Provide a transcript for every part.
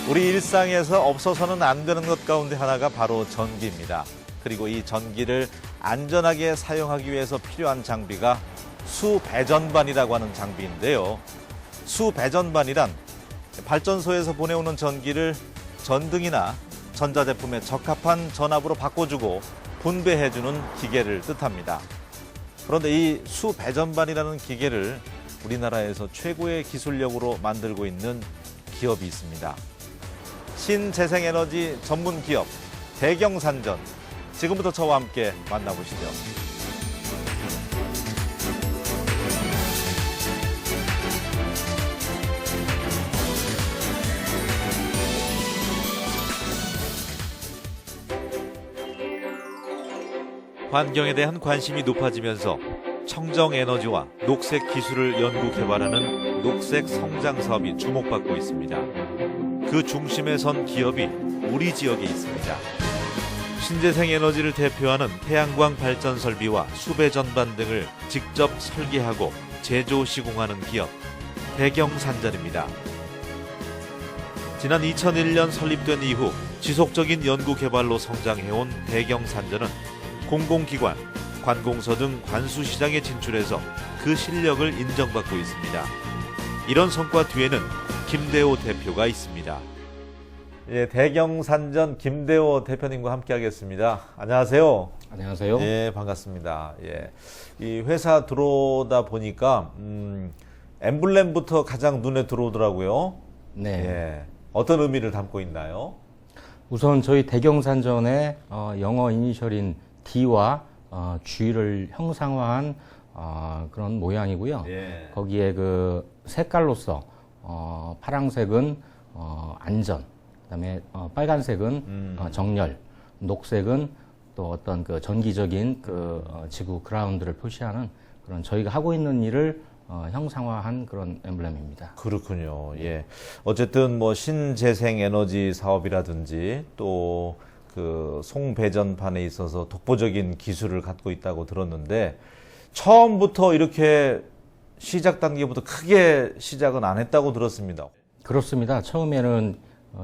우리 일상에서 없어서는 안 되는 것 가운데 하나가 바로 전기입니다. 그리고 이 전기를 안전하게 사용하기 위해서 필요한 장비가 수배전반이라고 하는 장비인데요. 수배전반이란 발전소에서 보내오는 전기를 전등이나 전자제품에 적합한 전압으로 바꿔주고 분배해주는 기계를 뜻합니다. 그런데 이 수배전반이라는 기계를 우리나라에서 최고의 기술력으로 만들고 있는 기업이 있습니다. 신재생에너지 전문 기업 대경산전. 지금부터 저와 함께 만나보시죠. 환경에 대한 관심이 높아지면서 청정 에너지와 녹색 기술을 연구 개발하는 녹색 성장 사업이 주목받고 있습니다. 그 중심에 선 기업이 우리 지역에 있습니다. 신재생 에너지를 대표하는 태양광 발전 설비와 수배 전반 등을 직접 설계하고 제조 시공하는 기업 대경산전입니다. 지난 2001년 설립된 이후 지속적인 연구 개발로 성장해온 대경산전은 공공기관, 관공서 등 관수 시장에 진출해서 그 실력을 인정받고 있습니다. 이런 성과 뒤에는 김대호 대표가 있습니다. 예, 대경산전 김대호 대표님과 함께하겠습니다. 안녕하세요. 안녕하세요. 예, 반갑습니다. 예, 이 회사 들어오다 보니까 엠블렘부터 가장 눈에 들어오더라고요. 네. 예, 어떤 의미를 담고 있나요? 우선 저희 대경산전의 영어 이니셜인 D와 G를 형상화한 그런 모양이고요. 예. 거기에 그 색깔로서 파란색은 안전, 그다음에 빨간색은 정열, 녹색은 또 어떤 그 전기적인 그 지구 그라운드를 표시하는 그런 저희가 하고 있는 일을 형상화한 그런 엠블렘입니다. 그렇군요. 예. 어쨌든 뭐 신재생 에너지 사업이라든지 또 그 송배전판에 있어서 독보적인 기술을 갖고 있다고 들었는데 처음부터 이렇게 시작 단계부터 크게 시작은 안 했다고 들었습니다. 그렇습니다. 처음에는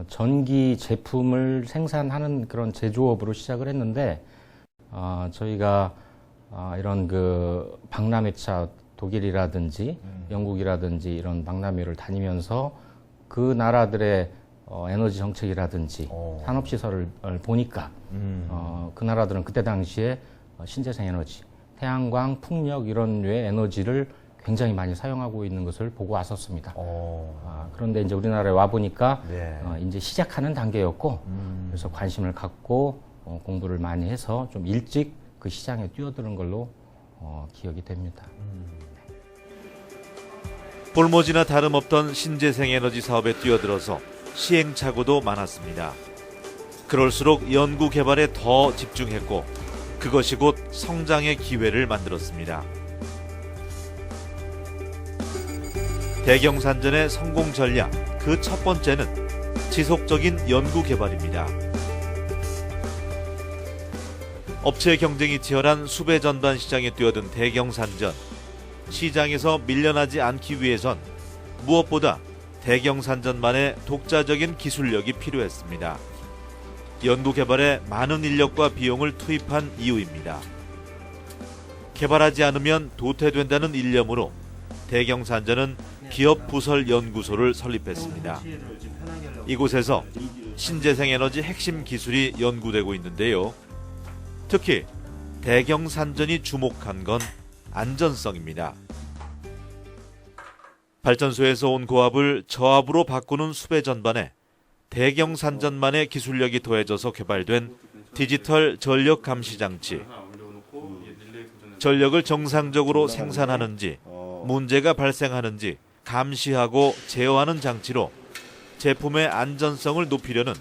전기 제품을 생산하는 그런 제조업으로 시작을 했는데 저희가 이런 그 박람회차 독일이라든지 영국이라든지 이런 박람회를 다니면서 그 나라들의 에너지 정책이라든지 산업시설을 보니까 그 나라들은 그때 당시에 신재생 에너지, 태양광, 풍력 이런 류의 에너지를 굉장히 많이 사용하고 있는 것을 보고 왔었습니다. 그런데 이제 우리나라에 와 보니까 네. 이제 시작하는 단계였고 그래서 관심을 갖고 공부를 많이 해서 좀 일찍 그 시장에 뛰어드는 걸로 기억이 됩니다. 볼모지나 다름없던 신재생 에너지 사업에 뛰어들어서 시행착오도 많았습니다. 그럴수록 연구 개발에 더 집중했고 그것이 곧 성장의 기회를 만들었습니다. 대경산전의 성공 전략 그 첫 번째는 지속적인 연구 개발입니다. 업체 경쟁이 치열한 수배 전반 시장에 뛰어든 대경산전. 시장에서 밀려나지 않기 위해선 무엇보다 대경산전만의 독자적인 기술력이 필요했습니다. 연구 개발에 많은 인력과 비용을 투입한 이유입니다. 개발하지 않으면 도태된다는 일념으로 대경산전은 기업 부설 연구소를 설립했습니다. 이곳에서 신재생에너지 핵심 기술이 연구되고 있는데요. 특히 대경산전이 주목한 건 안전성입니다. 발전소에서 온 고압을 저압으로 바꾸는 수배 전반에 대경산전만의 기술력이 더해져서 개발된 디지털 전력 감시 장치. 전력을 정상적으로 생산하는지 문제가 발생하는지 감시하고 제어하는 장치로 제품의 안전성을 높이려는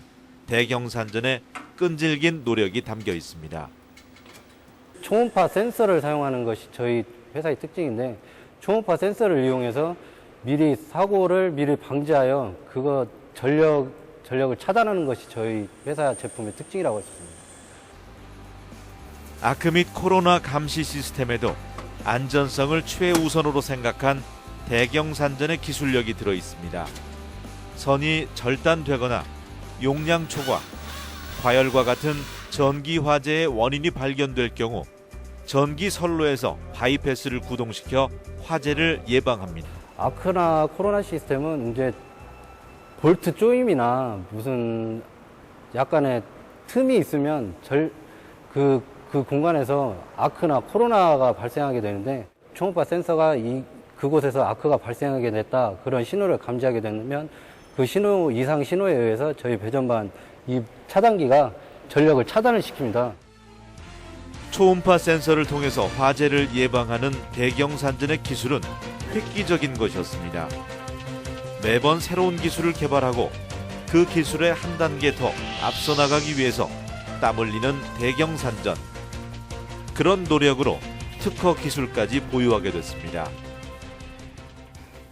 대경산전의 끈질긴 노력이 담겨 있습니다. 초음파 센서를 사용하는 것이 저희 회사의 특징인데 초음파 센서를 이용해서 미리 사고를 미리 방지하여 그거 전력을 차단하는 것이 저희 회사 제품의 특징이라고 할 수 있습니다. 아크 및 코로나 감시 시스템에도 안전성을 최우선으로 생각한 대경산전의 기술력이 들어 있습니다. 선이 절단되거나 용량 초과, 과열과 같은 전기 화재의 원인이 발견될 경우 전기 선로에서 바이패스를 구동시켜 화재를 예방합니다. 아크나 코로나 시스템은 이제 볼트 조임이나 무슨 약간의 틈이 있으면 그 공간에서 아크나 코로나가 발생하게 되는데, 초음파 센서가 그곳에서 아크가 발생하게 됐다, 그런 신호를 감지하게 되면 그 이상 신호에 의해서 저희 배전반 이 차단기가 전력을 차단을 시킵니다. 초음파 센서를 통해서 화재를 예방하는 대경산전의 기술은 획기적인 것이었습니다. 매번 새로운 기술을 개발하고 그 기술에 한 단계 더 앞서 나가기 위해서 땀 흘리는 대경산전. 그런 노력으로 특허 기술까지 보유하게 됐습니다.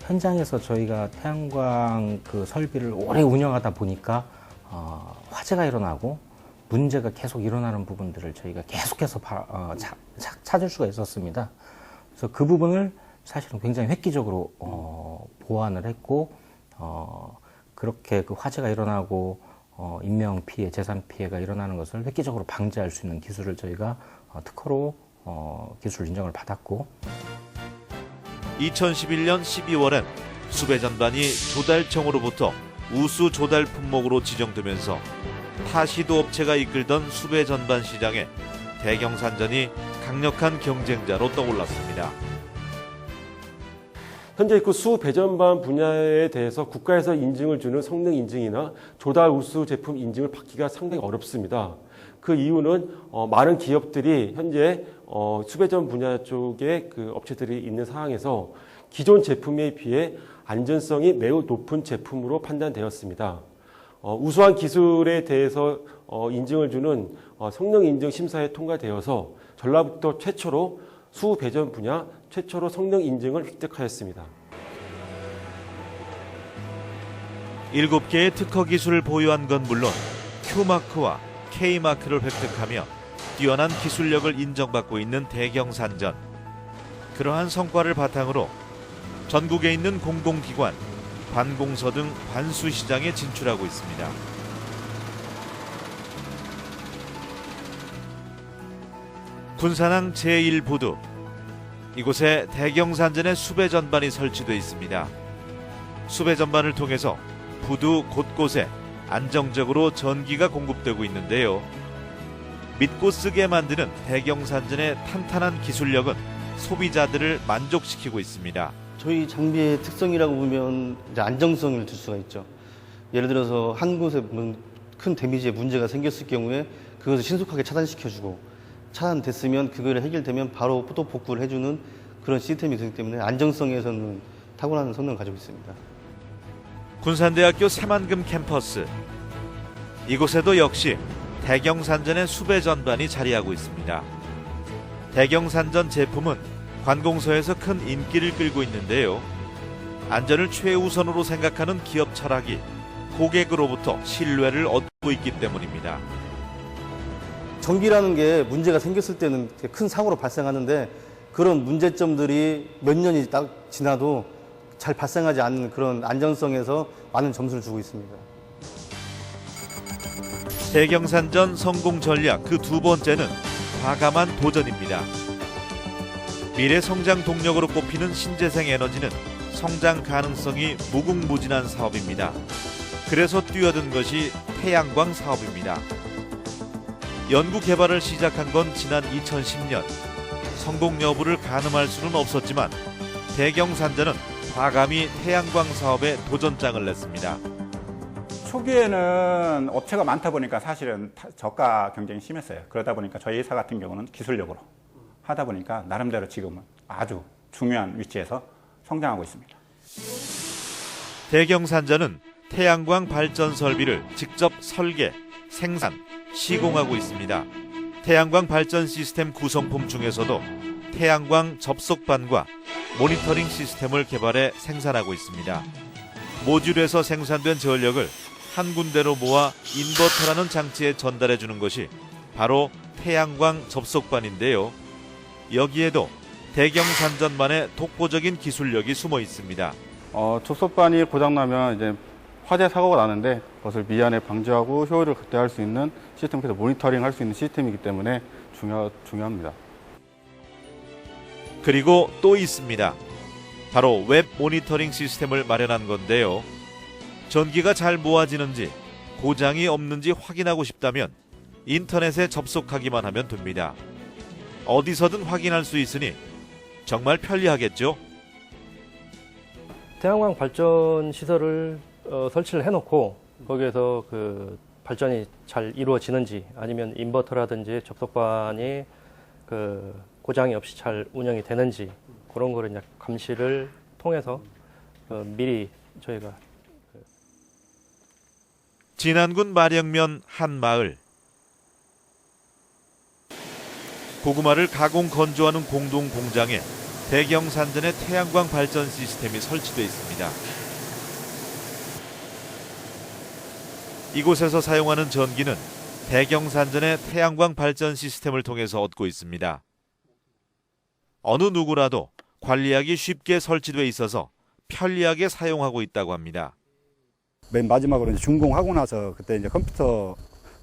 현장에서 저희가 태양광 그 설비를 오래 운영하다 보니까 화재가 일어나고 문제가 계속 일어나는 부분들을 저희가 계속해서 찾을 수가 있었습니다. 그래서 그 부분을 사실은 굉장히 획기적으로 보완을 했고, 그렇게 그 화재가 일어나고 인명 피해, 재산 피해가 일어나는 것을 획기적으로 방지할 수 있는 기술을 저희가 특허로 기술 인정을 받았고, 2011년 12월엔 수배전반이 조달청으로부터 우수 조달 품목으로 지정되면서 타시도 업체가 이끌던 수배전반 시장에 대경산전이 강력한 경쟁자로 떠올랐습니다. 현재 그 수배전반 분야에 대해서 국가에서 인증을 주는 성능 인증이나 조달 우수 제품 인증을 받기가 상당히 어렵습니다. 그 이유는 많은 기업들이 현재 수배전 분야 쪽에 그 업체들이 있는 상황에서 기존 제품에 비해 안전성이 매우 높은 제품으로 판단되었습니다. 우수한 기술에 대해서 인증을 주는 성능 인증 심사에 통과되어서 전라북도 최초로 수배전 분야 최초로 성능 인증을 획득하였습니다. 7개의 특허 기술을 보유한 건 물론 Q마크와 K마크를 획득하며 뛰어난 기술력을 인정받고 있는 대경산전. 그러한 성과를 바탕으로 전국에 있는 공공기관, 관공서 등 관수시장에 진출하고 있습니다. 군산항 제1부두. 이곳에 대경산전의 수배전반이 설치되어 있습니다. 수배전반을 통해서 부두 곳곳에 안정적으로 전기가 공급되고 있는데요. 믿고 쓰게 만드는 대경산전의 탄탄한 기술력은 소비자들을 만족시키고 있습니다. 저희 장비의 특성이라고 보면 이제 안정성을 들 수가 있죠. 예를 들어서 한 곳에 큰 데미지에 문제가 생겼을 경우에 그것을 신속하게 차단시켜주고, 차단됐으면 그걸 해결되면 바로 또 복구를 해주는 그런 시스템이 되기 때문에 안정성에서는 탁월한 성능을 가지고 있습니다. 군산대학교 새만금 캠퍼스. 이곳에도 역시 대경산전의 수배전반이 자리하고 있습니다. 대경산전 제품은 관공서에서 큰 인기를 끌고 있는데요. 안전을 최우선으로 생각하는 기업 철학이 고객으로부터 신뢰를 얻고 있기 때문입니다. 전기라는 게 문제가 생겼을 때는 큰 사고로 발생하는데, 그런 문제점들이 몇 년이 딱 지나도 잘 발생하지 않는 그런 안전성에서 많은 점수를 주고 있습니다. 대경산전 성공 전략 그 두 번째는 과감한 도전입니다. 미래 성장 동력으로 꼽히는 신재생 에너지는 성장 가능성이 무궁무진한 사업입니다. 그래서 뛰어든 것이 태양광 사업입니다. 연구 개발을 시작한 건 지난 2010년. 성공 여부를 가늠할 수는 없었지만 대경산전은 과감히 태양광 사업에 도전장을 냈습니다. 초기에는 업체가 많다 보니까 사실은 저가 경쟁이 심했어요. 그러다 보니까 저희 회사 같은 경우는 기술력으로 하다 보니까 나름대로 지금은 아주 중요한 위치에서 성장하고 있습니다. 대경산전은 태양광 발전 설비를 직접 설계, 생산, 시공하고 있습니다. 태양광 발전 시스템 구성품 중에서도 태양광 접속반과 모니터링 시스템을 개발해 생산하고 있습니다. 모듈에서 생산된 전력을 한 군데로 모아 인버터라는 장치에 전달해 주는 것이 바로 태양광 접속반인데요. 여기에도 대경산전만의 독보적인 기술력이 숨어 있습니다. 접속반이 고장나면 이제 화재 사고가 나는데 그것을 미연에 방지하고 효율을 극대화할 수 있는 시스템, 그래서 모니터링 할 수 있는 시스템이기 때문에 중요합니다. 그리고 또 있습니다. 바로 웹 모니터링 시스템을 마련한 건데요. 전기가 잘 모아지는지 고장이 없는지 확인하고 싶다면 인터넷에 접속하기만 하면 됩니다. 어디서든 확인할 수 있으니 정말 편리하겠죠? 태양광 발전 시설을 설치를 해놓고 거기에서 그 발전이 잘 이루어지는지 아니면 인버터라든지 접속반이 그 고장이 없이 잘 운영이 되는지 그런 거를 이제 감시를 통해서 미리 저희가 진안군 마령면 한 마을. 고구마를 가공 건조하는 공동 공장에 대경산전의 태양광 발전 시스템이 설치되어 있습니다. 이곳에서 사용하는 전기는 대경산전의 태양광 발전 시스템을 통해서 얻고 있습니다. 어느 누구라도 관리하기 쉽게 설치되어 있어서 편리하게 사용하고 있다고 합니다. 맨 마지막으로 이제 준공하고 나서 그때 이제 컴퓨터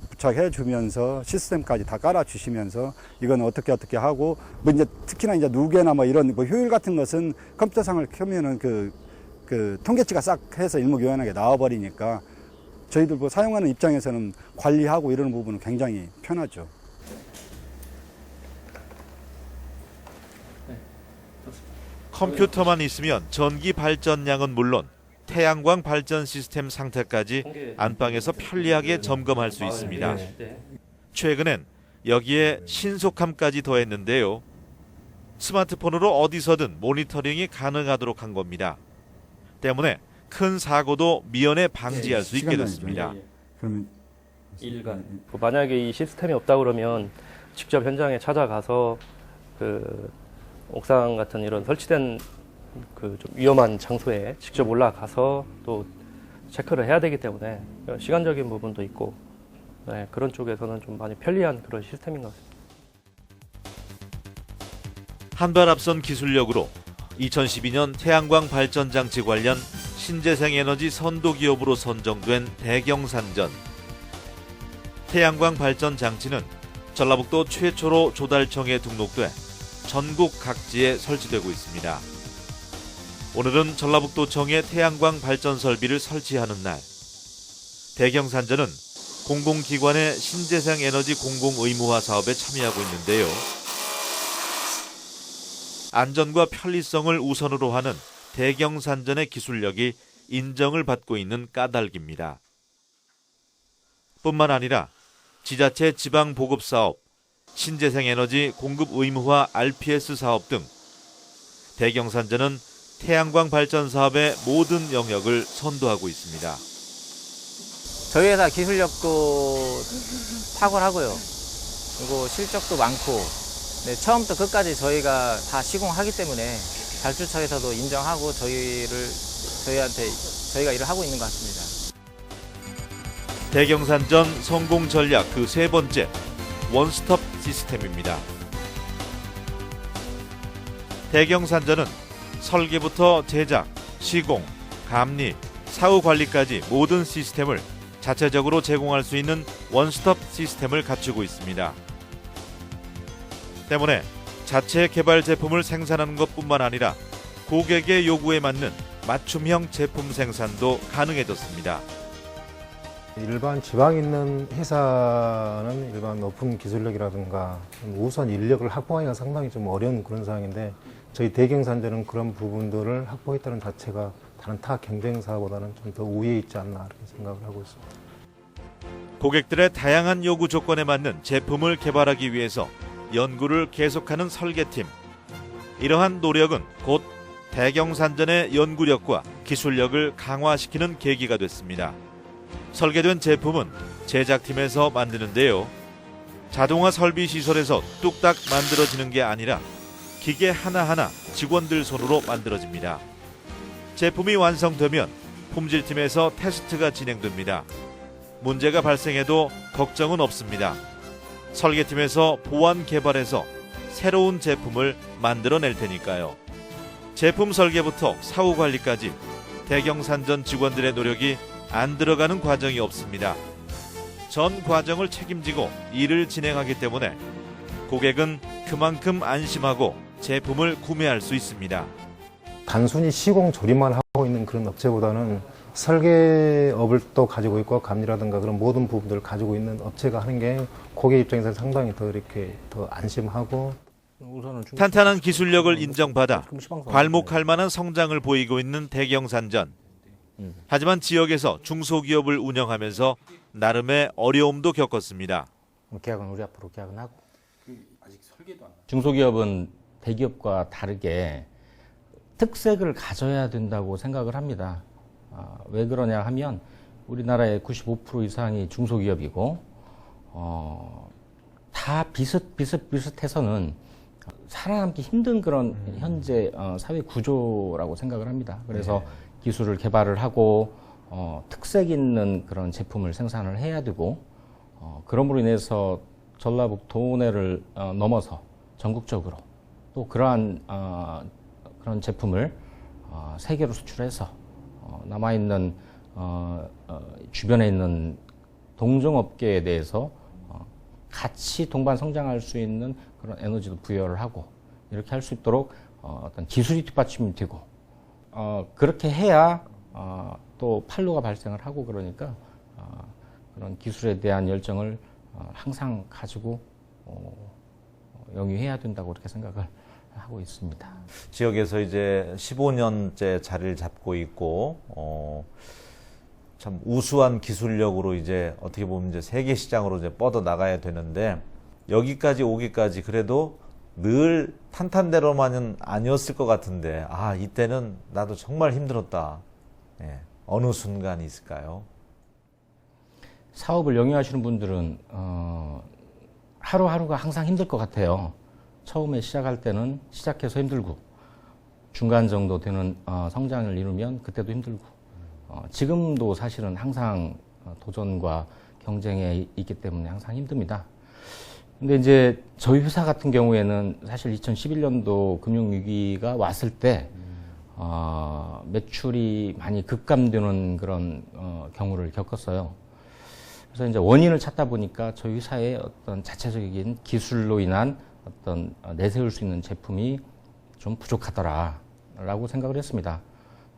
부착해 주면서 시스템까지 다 깔아 주시면서 이건 어떻게 하고 뭐 이제 특히나 이제 누계나 뭐 이런 뭐 효율 같은 것은 컴퓨터상을 켜면은 그 통계치가 싹 해서 일목요연하게 나와 버리니까 저희들 뭐 사용하는 입장에서는 관리하고 이러는 부분은 굉장히 편하죠. 컴퓨터만 있으면 전기 발전량은 물론 태양광 발전 시스템 상태까지 안방에서 편리하게 점검할 수 있습니다. 최근엔 여기에 신속함까지 더했는데요. 스마트폰으로 어디서든 모니터링이 가능하도록 한 겁니다. 때문에 큰 사고도 미연에 방지할 수 있게 됐습니다. 그러면 만약에 이 시스템이 없다 그러면 직접 현장에 찾아가서 그 옥상 같은 이런 설치된 그 좀 위험한 장소에 직접 올라가서 또 체크를 해야 되기 때문에 시간적인 부분도 있고 네, 그런 쪽에서는 좀 많이 편리한 그런 시스템인 것 같습니다. 한 발 앞선 기술력으로 2012년 태양광 발전 장치 관련 신재생 에너지 선도 기업으로 선정된 대경산전. 태양광 발전 장치는 전라북도 최초로 조달청에 등록돼 전국 각지에 설치되고 있습니다. 오늘은 전라북도청에 태양광 발전 설비를 설치하는 날. 대경산전은 공공기관의 신재생 에너지 공공의무화 사업에 참여하고 있는데요. 안전과 편리성을 우선으로 하는 대경산전의 기술력이 인정을 받고 있는 까닭입니다. 뿐만 아니라 지자체 지방보급사업, 신재생에너지 공급의무화 RPS 사업 등 대경산전은 태양광 발전 사업의 모든 영역을 선도하고 있습니다. 저희 회사 기술력도 탁월하고요. 그리고 실적도 많고 네, 처음부터 끝까지 저희가 다 시공하기 때문에 발주처에서도 인정하고 저희가 일을 하고 있는 것 같습니다. 대경산전 성공 전략 그 세 번째, 원스톱 시스템입니다. 대경산전은 설계부터 제작, 시공, 감리, 사후 관리까지 모든 시스템을 자체적으로 제공할 수 있는 원스톱 시스템을 갖추고 있습니다. 때문에 자체 개발 제품을 생산하는 것뿐만 아니라 고객의 요구에 맞는 맞춤형 제품 생산도 가능해졌습니다. 일반 지방에 있는 회사는 일반 높은 기술력이라든가 우선 인력을 확보하기가 상당히 좀 어려운 그런 상황인데 저희 대경산전은 그런 부분들을 확보했다는 자체가 다른 타 경쟁사보다는 좀 더 우위에 있지 않나 이렇게 생각을 하고 있습니다. 고객들의 다양한 요구 조건에 맞는 제품을 개발하기 위해서 연구를 계속하는 설계팀. 이러한 노력은 곧 대경산전의 연구력과 기술력을 강화시키는 계기가 됐습니다. 설계된 제품은 제작팀에서 만드는데요. 자동화 설비 시설에서 뚝딱 만들어지는 게 아니라 기계 하나하나 직원들 손으로 만들어집니다. 제품이 완성되면 품질팀에서 테스트가 진행됩니다. 문제가 발생해도 걱정은 없습니다. 설계팀에서 보완 개발해서 새로운 제품을 만들어낼 테니까요. 제품 설계부터 사후 관리까지 대경산전 직원들의 노력이 안 들어가는 과정이 없습니다. 전 과정을 책임지고 일을 진행하기 때문에 고객은 그만큼 안심하고 제품을 구매할 수 있습니다. 단순히 시공 조립만 하고 있는 그런 업체보다는 설계업을 또 가지고 있고 감리라든가 그런 모든 부분들을 가지고 있는 업체가 하는 게 고객 입장에서 상당히 더 이렇게 더 안심하고 탄탄한 기술력을 인정받아 괄목할 만한 성장을 보이고 있는 대경산전. 하지만 지역에서 중소기업을 운영하면서 나름의 어려움도 겪었습니다. 계약은 우리 앞으로 계약은 하고. 중소기업은 대기업과 다르게 특색을 가져야 된다고 생각을 합니다. 왜 그러냐 하면 우리나라의 95% 이상이 중소기업이고 다 비슷해서는 살아남기 힘든 그런 현재 사회 구조라고 생각을 합니다. 그래서 기술을 개발을 하고 특색 있는 그런 제품을 생산을 해야 되고 그럼으로 인해서 전라북도 내를 넘어서 전국적으로 또 그러한 그런 제품을 세계로 수출해서 남아있는 주변에 있는 동종업계에 대해서 같이 동반 성장할 수 있는 그런 에너지도 부여를 하고 이렇게 할 수 있도록 어떤 기술이 뒷받침이 되고 그렇게 해야 또 판로가 발생을 하고 그러니까 그런 기술에 대한 열정을 항상 가지고 영위해야 된다고 그렇게 생각을 하고 있습니다. 지역에서 이제 15년째 자리를 잡고 있고 참 우수한 기술력으로 이제 어떻게 보면 이제 세계 시장으로 이제 뻗어 나가야 되는데 여기까지 오기까지 그래도 늘 탄탄대로만은 아니었을 것 같은데 이때는 나도 정말 힘들었다. 어느 순간이 있을까요? 사업을 영위하시는 분들은 하루하루가 항상 힘들 것 같아요. 처음에 시작할 때는 시작해서 힘들고 중간 정도 되는 성장을 이루면 그때도 힘들고 지금도 사실은 항상 도전과 경쟁에 있기 때문에 항상 힘듭니다. 근데 이제 저희 회사 같은 경우에는 사실 2011년도 금융위기가 왔을 때 매출이 많이 급감되는 그런 경우를 겪었어요. 그래서 이제 원인을 찾다 보니까 저희 회사의 어떤 자체적인 기술로 인한 어떤 내세울 수 있는 제품이 좀 부족하더라라고 생각을 했습니다.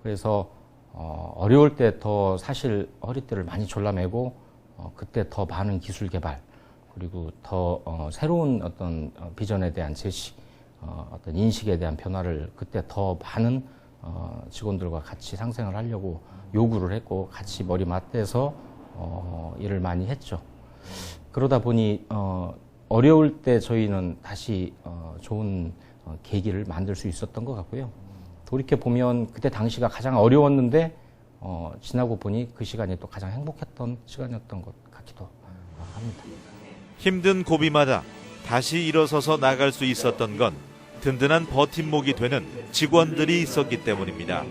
그래서 어려울 때 더 사실 허리띠를 많이 졸라매고 그때 더 많은 기술 개발 그리고 더 새로운 어떤 비전에 대한 제시, 어떤 인식에 대한 변화를 그때 더 많은 직원들과 같이 상생을 하려고 요구를 했고 같이 머리 맞대서 일을 많이 했죠. 그러다 보니 어려울 때 저희는 다시 좋은 계기를 만들 수 있었던 것 같고요. 돌이켜 보면 그때 당시가 가장 어려웠는데 지나고 보니 그 시간이 또 가장 행복했던 시간이었던 것 같기도 합니다. 힘든 고비마다 다시 일어서서 나갈 수 있었던 건 든든한 버팀목이 되는 직원들이 있었기 때문입니다.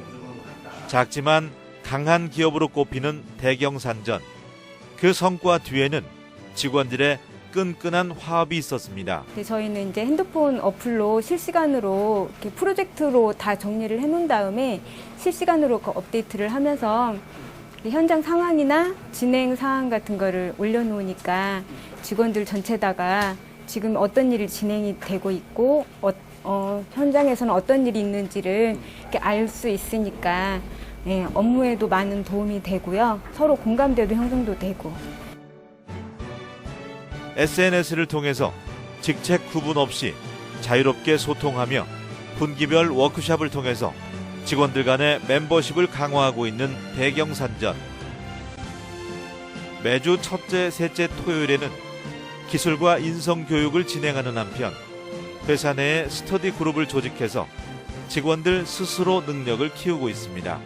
작지만 강한 기업으로 꼽히는 대경산전. 그 성과 뒤에는 직원들의 끈끈한 화합이 있었습니다. 저희는 이제 핸드폰 어플로 실시간으로 이렇게 프로젝트로 다 정리를 해놓은 다음에 실시간으로 그 업데이트를 하면서 현장 상황이나 진행 사항 같은 거를 올려놓으니까 직원들 전체다가 지금 어떤 일이 진행이 되고 있고 현장에서는 어떤 일이 있는지를 이렇게 알 수 있으니까 업무에도 많은 도움이 되고요. 서로 공감대도 형성도 되고. SNS를 통해서 직책 구분 없이 자유롭게 소통하며 분기별 워크숍을 통해서 직원들 간의 멤버십을 강화하고 있는 대경산전. 매주 첫째, 셋째 토요일에는 기술과 인성교육을 진행하는 한편 회사 내에 스터디 그룹을 조직해서 직원들 스스로 능력을 키우고 있습니다.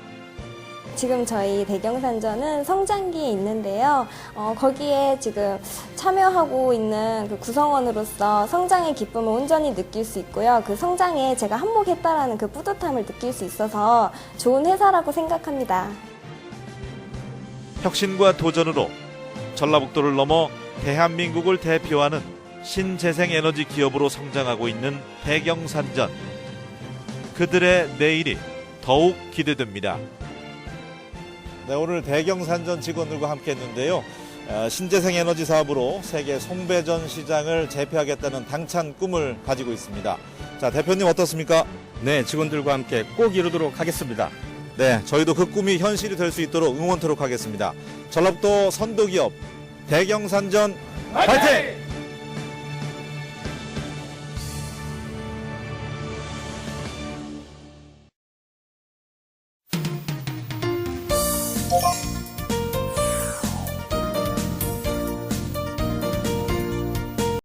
지금 저희 대경산전은 성장기에 있는데요. 거기에 지금 참여하고 있는 그 구성원으로서 성장의 기쁨을 온전히 느낄 수 있고요. 그 성장에 제가 한몫했다라는 그 뿌듯함을 느낄 수 있어서 좋은 회사라고 생각합니다. 혁신과 도전으로 전라북도를 넘어 대한민국을 대표하는 신재생에너지 기업으로 성장하고 있는 대경산전. 그들의 내일이 더욱 기대됩니다. 네, 오늘 대경산전 직원들과 함께 했는데요. 신재생 에너지 사업으로 세계 송배전 시장을 제패하겠다는 당찬 꿈을 가지고 있습니다. 자, 대표님 어떻습니까? 네, 직원들과 함께 꼭 이루도록 하겠습니다. 네, 저희도 그 꿈이 현실이 될 수 있도록 응원토록 하겠습니다. 전라북도 선도기업 대경산전 화이팅!